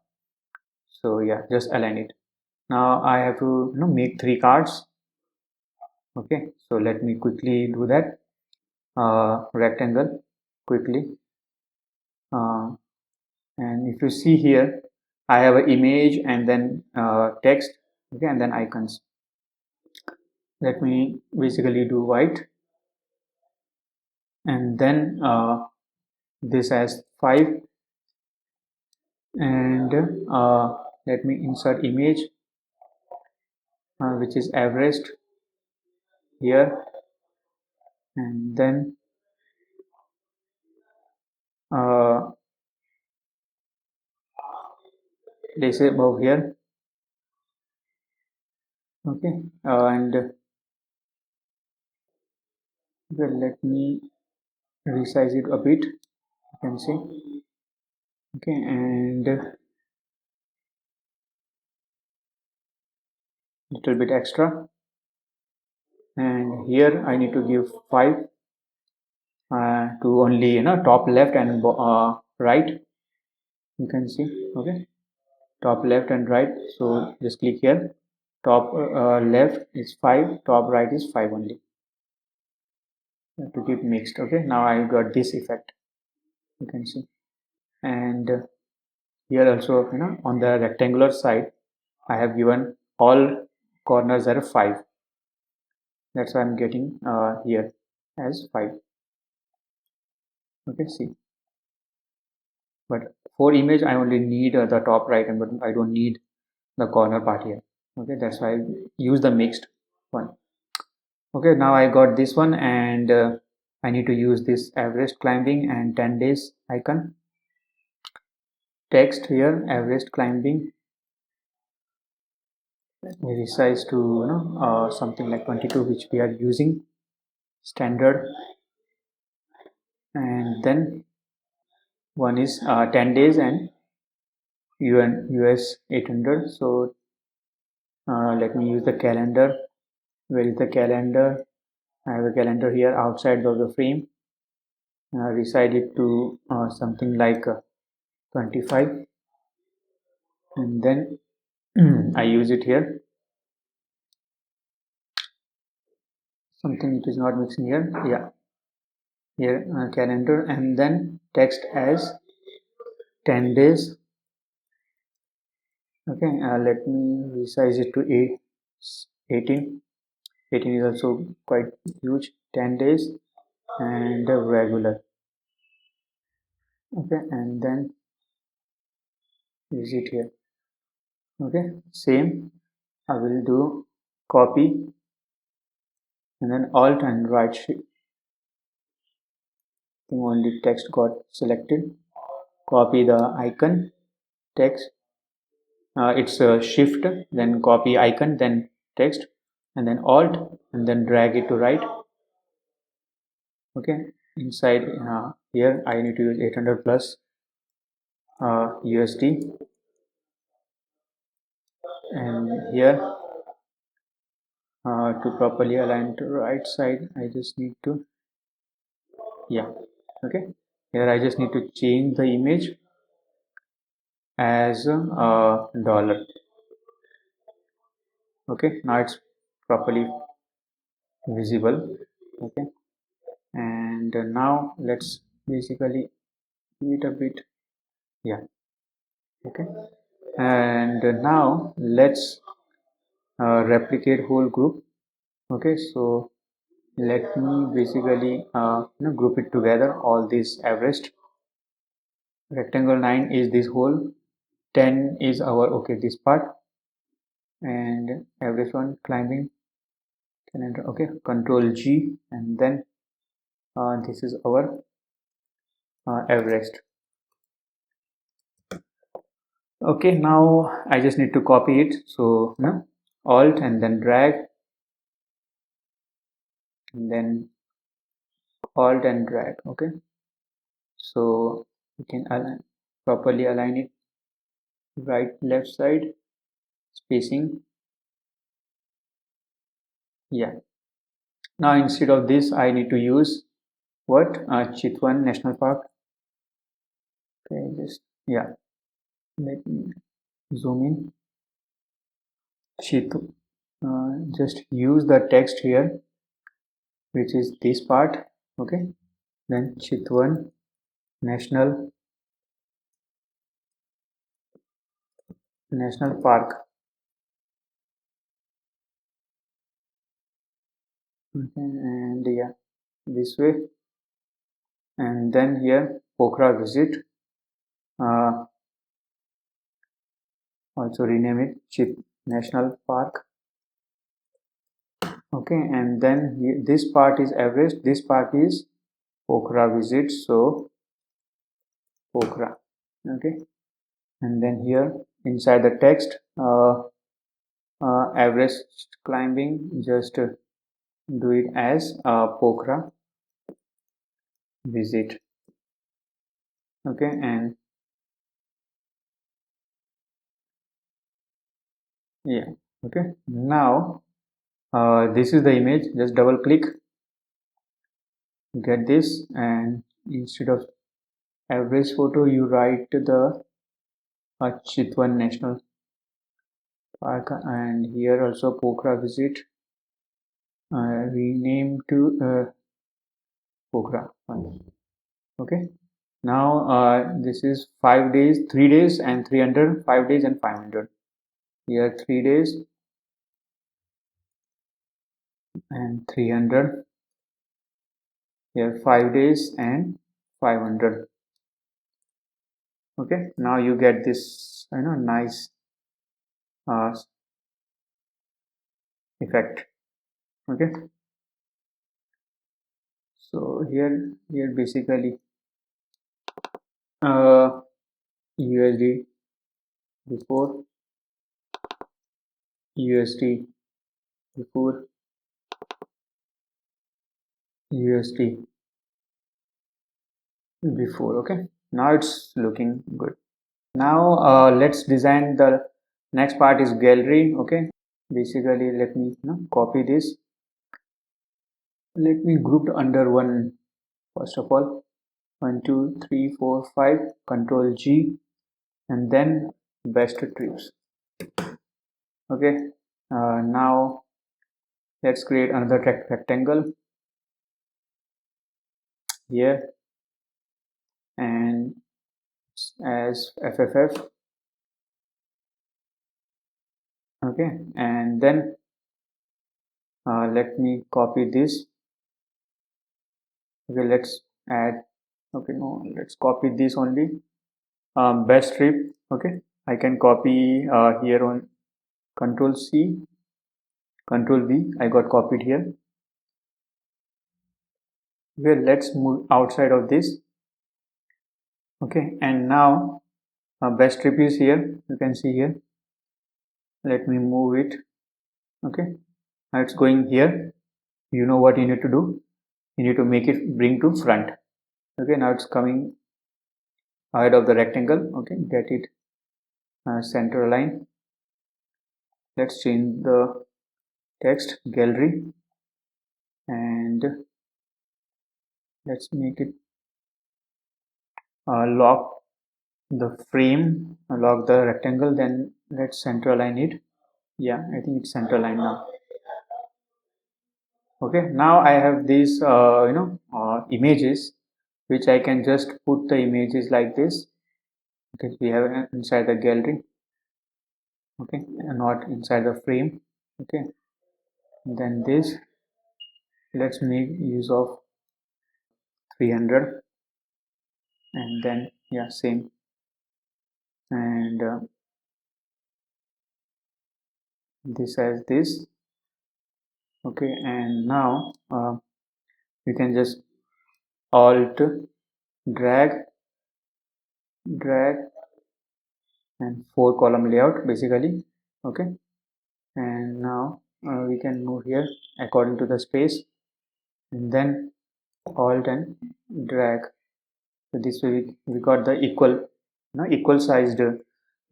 So yeah, just align it. Now I have to make 3 cards. Okay, so let me quickly do that. Rectangle quickly, and if you see here I have an image and then text. Okay, and then icons. Let me basically do white and then this as 5 and let me insert image which is Everest here and then place it above here. Okay, and well, let me resize it a bit, you can see. Okay, and little bit extra, and here I need to give 5 to only top left and right. You can see, okay, top left and right. So just click here. Top left is 5, top right is 5 only. You have to keep mixed. Okay, now I got this effect, you can see. And here also, on the rectangular side I have given all corners are 5. That's why I'm getting here as 5. Okay, see. But for image I only need the top right and bottom. I don't need the corner part here. Okay, that's why I use the mixed one. Okay, now I got this one, and I need to use this Everest climbing and 10 days icon. Text here, Everest climbing. Let me resize to something like 22, which we are using standard. And then one is 10 days and US 800. So let me use the calendar. Where is the calendar? I have a calendar here outside of the frame. Resize it to something like 25, and then I use it here. Something it is not mixing here. Yeah, here calendar, and then text as 10 days. Okay, let me resize it to 18. 18 is also quite huge. 10 days and regular. Okay, and then use it here. Okay, same I will do copy and then alt and right shift. Only text got selected. Copy the icon text. It's a shift, then copy icon, then text, and then alt, and then drag it to right. Okay, inside here I need to use 800 plus USD, and here to properly align to right side I just need to, yeah, okay, here I just need to change the image as a dollar. Okay, now it's properly visible. Okay, and now let's basically it a bit, yeah, okay, and now let's replicate whole group. Okay, so let me basically group it together, all this Everest. Rectangle 9 is this whole, 10 is our, okay, this part, and Everest one climbing calendar. Okay, control G, and then this is our Everest. Okay, now I just need to copy it. So alt and then drag, and then alt and drag. Okay, so you can properly align it right left side spacing. Yeah, now instead of this I need to use what, Chitwan National Park. Okay, just, yeah, let me zoom in. Chitu, just use the text here, which is this part. Okay, then Chitwan National Park. Okay, and yeah, this way, and then here Pokhara visit, also rename it Chit National Park. Okay, and then here, this part is Everest, this part is Pokhara visit, so Pokhara. Okay, and then here inside the text, Everest climbing, just do it as Pokhara visit. Okay, and yeah, Okay, now this is the image. Just double click, get this, and instead of average photo you write the Chitwan National Park, and here also Pokhara visit, rename to Pokhara. Okay, now this is 5 days, 3 days, and 300, 5 days, and 500. Here 3 days and 300. Here 5 days and 500. Okay, now you get this nice uh, effect. Okay, so here basically USD before, USD before, USD before. Okay, now it's looking good. Now let's design the next part is gallery. Okay, basically let me copy this. Let me group under one. First of all, 1 2 3 4 5, Control G, and then best trips. Okay, now let's create another rectangle here, and as FFF. Okay, and then let me copy this. Okay, let's add. Okay, no, let's copy this only. Best trip. Okay, I can copy here on Control C, Control V. I got copied here. Okay, let's move outside of this. Okay, and now best trip is here. You can see here. Let me move it. Okay, now it's going here. You know what you need to do. You need to make it bring to front. Okay, now it's coming ahead of the rectangle. Okay, get it center line. Let's change the text gallery, and let's make it lock the frame, lock the rectangle, then let's center align it. Yeah, I think it's center line now. Okay, now I have these images, which I can just put the images like this. Okay, we have inside the gallery. Okay, and not inside the frame. Okay, then this, let's make use of 300, and then yeah, same, and this as this. Okay, and now you can just alt drag and 4 column layout basically. Okay, and now we can move here according to the space, and then alt and drag. So this way we got the equal sized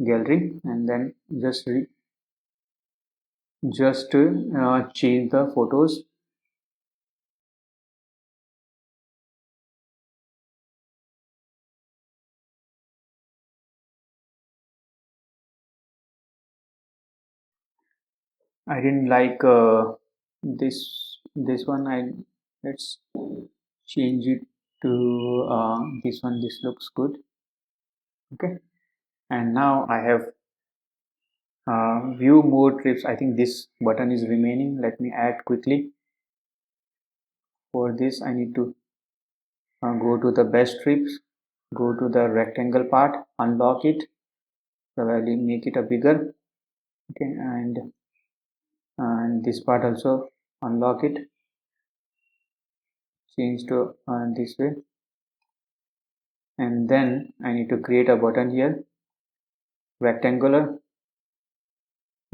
gallery, and then just change the photos. I didn't like this one. Let's change it to this one. This looks good. Okay, and now I have view more trips. I think this button is remaining. Let me add quickly. For this I need to go to the best trips, go to the rectangle part, unlock it, probably make it a bigger. Okay, and this part also unlock it, change to this way, and then I need to create a button here, rectangular.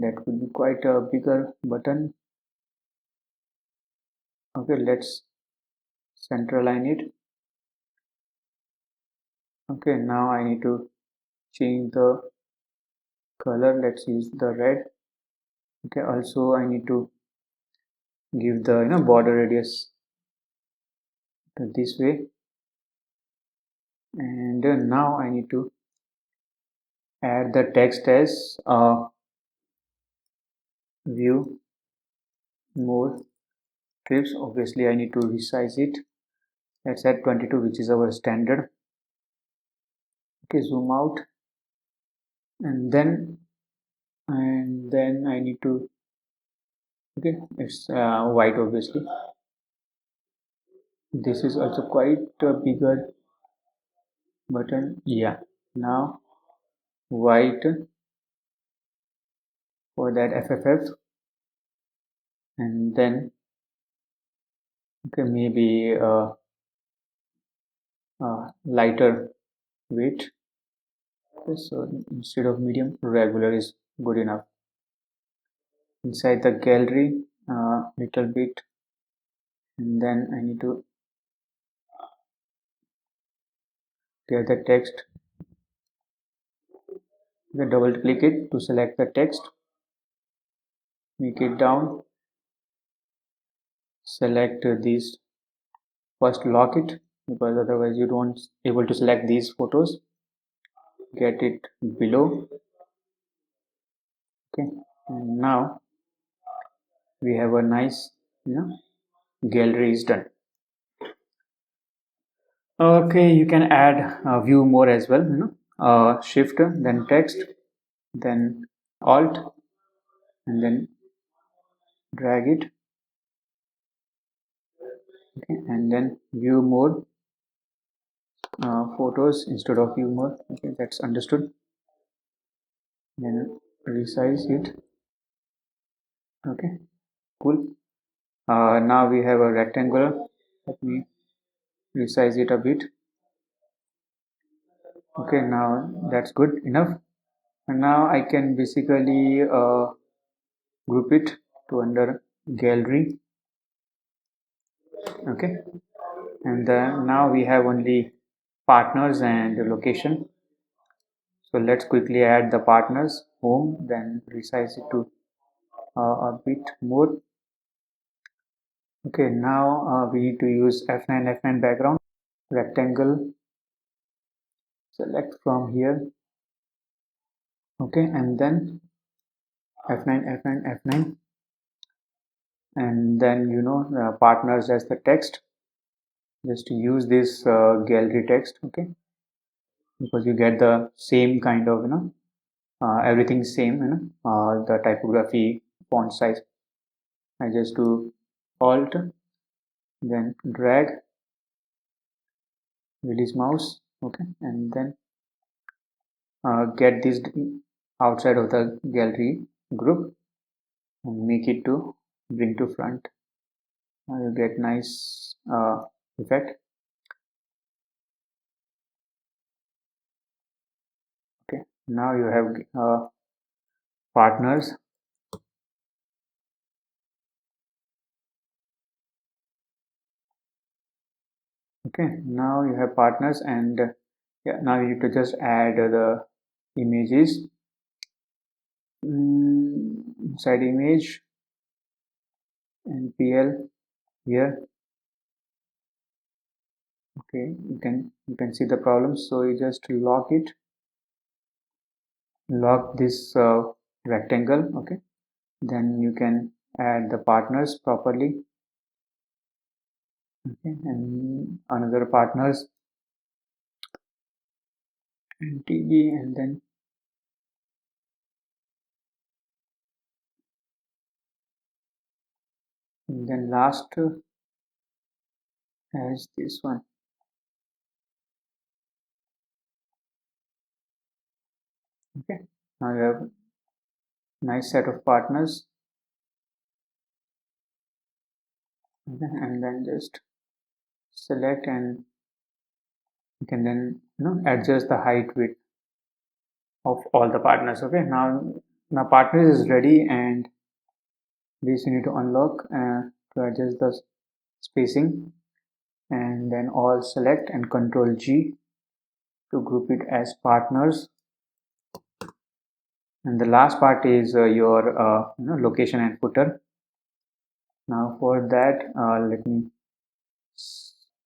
That would be quite a bigger button. Okay, let's center align it. Okay, now I need to change the color. Let's use the red. Okay, also I need to give the border radius this way, and now I need to add the text as view more trips. Obviously I need to resize it. Let's add 22, which is our standard. Okay, zoom out, and then I need to, okay, it's white obviously. This is also quite a bigger button. Yeah, now white for that FFF, and then okay, maybe lighter weight. Okay, so instead of medium, regular is good enough. Inside the gallery, little bit, and then I need to get the text. You double click it to select the text, make it down, select these. First lock it, because otherwise you don't able to select these photos. Get it below. Okay, and now we have a nice gallery is done. Okay, you can add view more as well, shift, then text, then alt, and then drag it. Okay, and then view more photos instead of view more. Okay, that's understood. Then resize it. Okay, cool. Now we have a rectangle. Let me resize it a bit. Okay, now that's good enough, and now I can basically group it to under gallery. Okay, and then now we have only partners and location. So let's quickly add the partners home, then resize it to a bit more. Okay, now we need to use F9 background, rectangle, select from here. Okay, and then F9, and then partners as the text. Just use this gallery text. Okay, because you get the same kind of everything same, the typography, font size. I just do alt, then drag, release mouse. Okay, and then get this outside of the gallery group and make it to bring to front. You get nice effect. Okay, now you have partners. Okay, now you have partners, and yeah, now you need to just add the images inside image and PL here. Okay, you can see the problem, so you just lock it, lock this rectangle. Okay, then you can add the partners properly. Okay, and another partners and TG, and then last as this one. Okay, now you have nice set of partners. Okay, and then just select, and you can then adjust the height width of all the partners. Okay, now partners is ready, and this you need to unlock to adjust the spacing, and then all select and Control G to group it as partners. and the last part is your location and footer. Now for that, let me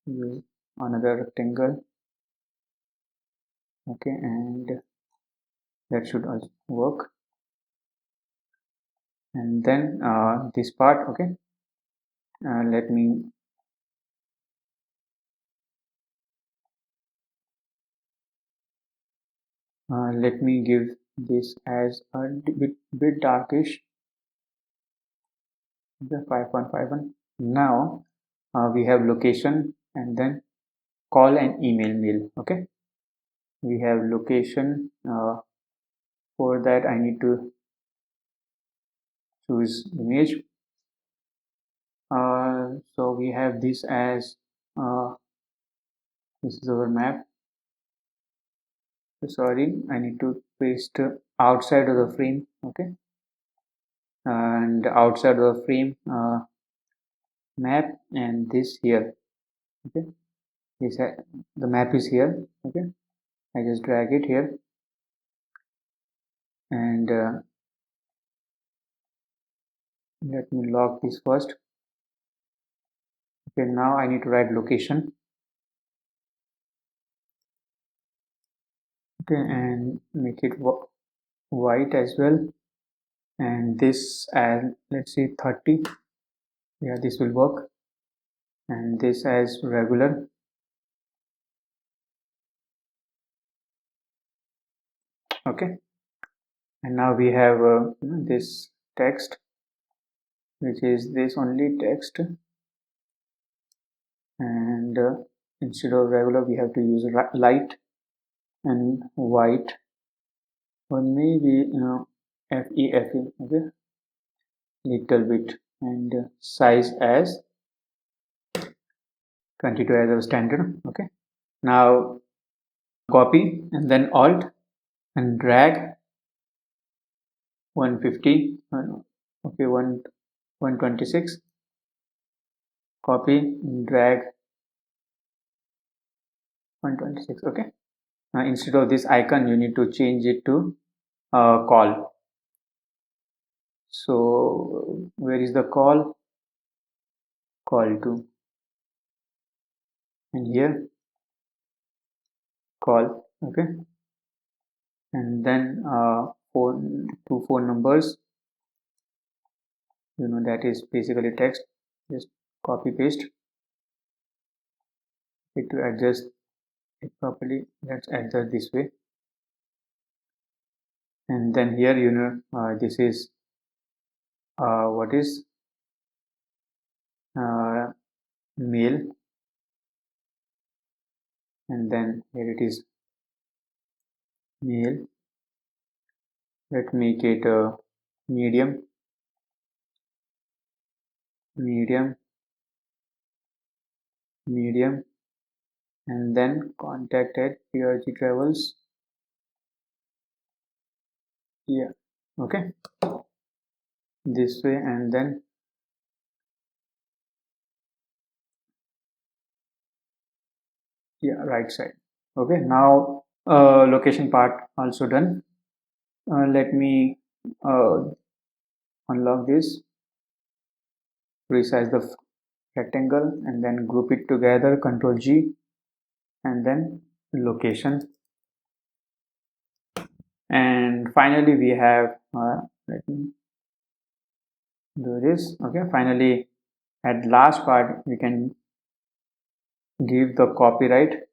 use another rectangle. Okay, and that should also work. And then this part, okay, let me give this as a bit darkish. Okay, 5.51. Now we have location and then call and email mail. Okay, we have location. For that I need to choose image. So we have this as this is our map. Sorry, I need to paste outside of the frame. Okay, and outside of the frame map, and this here. Okay, this the map is here. Okay, I just drag it here, and let me lock this first. Okay, now I need to write location. Okay, and make it white as well, and this as let's say 30. Yeah, this will work, and this as regular. Okay, and now we have this text, which is this only text, and instead of regular we have to use light and white, or maybe FEFE. Okay, little bit, and size as 22 as our standard. Okay, now copy and then alt and drag 150. Okay, 126. Copy, drag 126. Okay, instead of this icon you need to change it to call. So where is the call to, and here call. Okay, and then two phone numbers, that is basically text. Just copy paste it to adjust it properly. Let's adjust this way, and then here this is what is mail, and then here it is mail. Let's make it medium, medium, medium, and then contact at PRG Travels. Yeah, okay, this way, and then yeah, right side. Okay, now location part also done. Let me unlock this, resize the rectangle, and then group it together, Control G, and then location. And finally we have let me do this. Okay, finally at last part we can give the copyright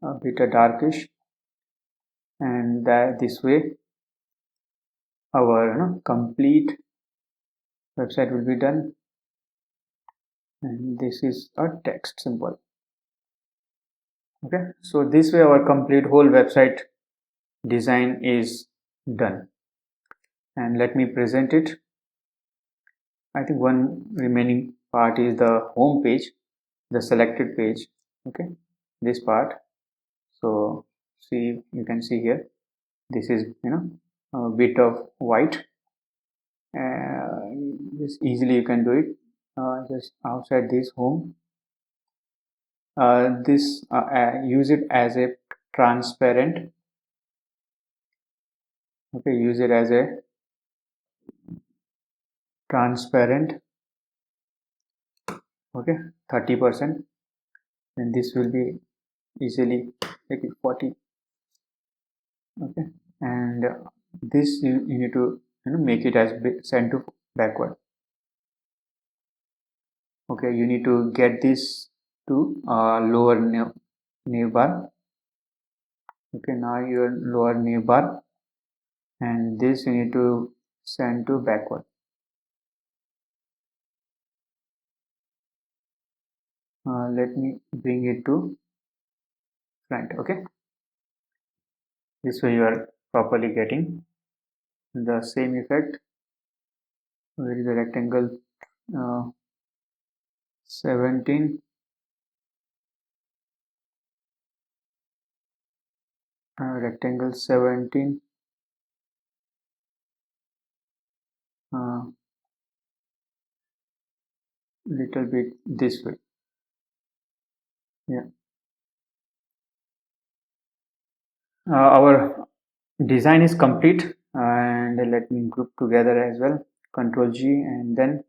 a bit darkish, and that this way our complete website will be done, and this is a text symbol. Okay, so this way our complete whole website design is done, and let me present it. I think one remaining part is the home page, the selected page. Okay, this part. So see, you can see here, this is a bit of white. Just easily you can do it, just outside this home. Use it as a transparent Okay, use it as a transparent. Okay, 30%, and this will be easily like 40. Okay, and this you need to make it as send to backward. Okay, you need to get this to lower nav bar. Okay, now your lower nav bar, and this you need to send to backward. Let me bring it to front. Okay, this way you are properly getting the same effect. Where is the rectangle? uh, 17, rectangle 17, little bit this way. Yeah, our design is complete, and let me group together as well. Control G, and then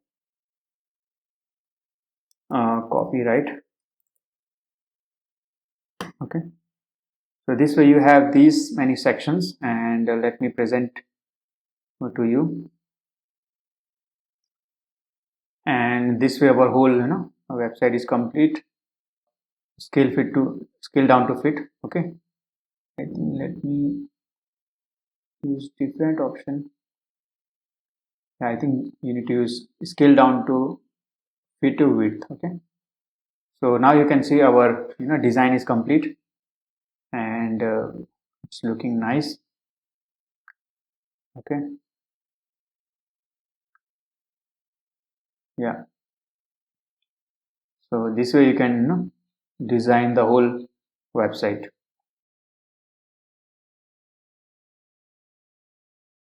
copy, right? Okay, so this way you have these many sections, and let me present to you. And this way our whole website is complete. Scale down to fit. Okay, I think let me use different option. I think you need to use scale down to fit to width. Okay, so now you can see our design is complete, and it's looking nice. Okay, yeah, so this way you can design the whole website.